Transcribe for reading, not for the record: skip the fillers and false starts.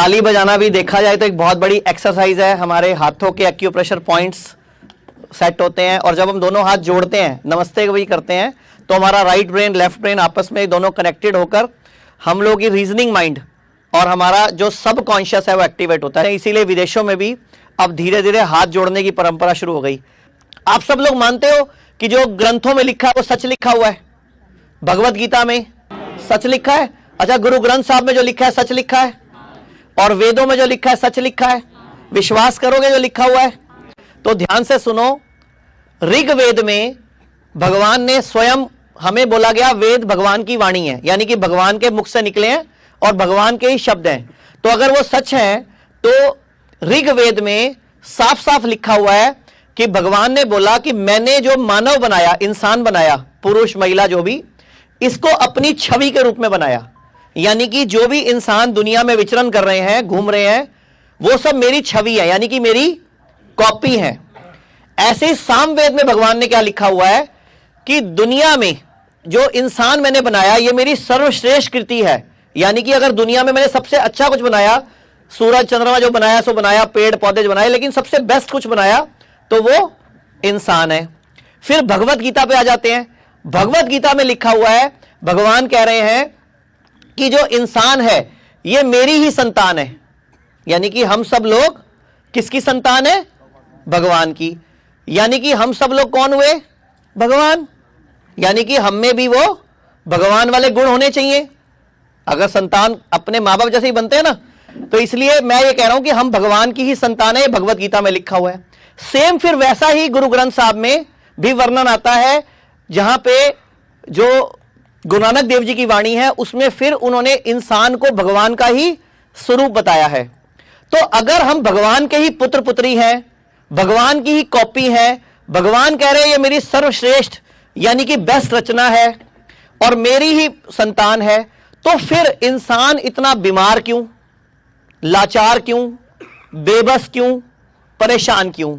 ताली बजाना भी देखा जाए तो एक बहुत बड़ी एक्सरसाइज है। हमारे हाथों के एक्यूप्रेशर पॉइंट्स सेट होते हैं और जब हम दोनों हाथ जोड़ते हैं, नमस्ते भी करते हैं, तो हमारा राइट ब्रेन लेफ्ट ब्रेन आपस में दोनों कनेक्टेड होकर हम लोगों की रीजनिंग माइंड और हमारा जो सब कॉन्शियस है वो एक्टिवेट होता है। इसीलिए विदेशों में भी अब धीरे धीरे हाथ जोड़ने की परंपरा शुरू हो गई। आप सब लोग मानते हो कि जो ग्रंथों में लिखा है वो सच लिखा हुआ है? भगवत गीता में सच लिखा है। अच्छा, गुरु ग्रंथ साहब में जो लिखा है सच लिखा है, और वेदों में जो लिखा है सच लिखा है। विश्वास करोगे जो लिखा हुआ है? तो ध्यान से सुनो, ऋग्वेद में भगवान ने स्वयं, हमें बोला गया वेद भगवान की वाणी है, यानी कि भगवान के मुख से निकले हैं और भगवान के ही शब्द हैं। तो अगर वो सच है तो ऋग्वेद में साफ साफ लिखा हुआ है कि भगवान ने बोला कि मैंने जो मानव बनाया, इंसान बनाया, पुरुष महिला जो भी, इसको अपनी छवि के रूप में बनाया। यानी कि जो भी इंसान दुनिया में विचरण कर रहे हैं, घूम रहे हैं, वो सब मेरी छवि है, यानी कि मेरी कॉपी है। ऐसे ही सामवेद में भगवान ने क्या लिखा हुआ है कि दुनिया में जो इंसान मैंने बनाया ये मेरी सर्वश्रेष्ठ कृति है। यानी कि अगर दुनिया में मैंने सबसे अच्छा कुछ बनाया, सूरज चंद्रमा जो बनाया सो बनाया, पेड़ पौधे जो बनाए, लेकिन सबसे बेस्ट कुछ बनाया तो वो इंसान है। फिर भगवत गीता पे आ जाते हैं। भगवत गीता में लिखा हुआ है, भगवान कह रहे हैं कि जो इंसान है ये मेरी ही संतान है। यानी कि हम सब लोग किसकी संतान है? भगवान की। यानी कि हम सब लोग कौन हुए? भगवान। यानी कि हम में भी वो भगवान वाले गुण होने चाहिए। अगर संतान अपने मां बाप जैसे ही बनते हैं ना, तो इसलिए मैं ये कह रहा हूं कि हम भगवान की ही संतान है। भगवत गीता में लिखा हुआ है। सेम फिर वैसा ही गुरु ग्रंथ साहब में भी वर्णन आता है, जहां पे जो गुरु नानक देव जी की वाणी है उसमें फिर उन्होंने इंसान को भगवान का ही स्वरूप बताया है। तो अगर हम भगवान के ही पुत्र पुत्री हैं, भगवान की ही कॉपी है, भगवान कह रहे हैं ये मेरी सर्वश्रेष्ठ यानी कि बेस्ट रचना है और मेरी ही संतान है, तो फिर इंसान इतना बीमार क्यों, लाचार क्यों, बेबस क्यों, परेशान क्यों?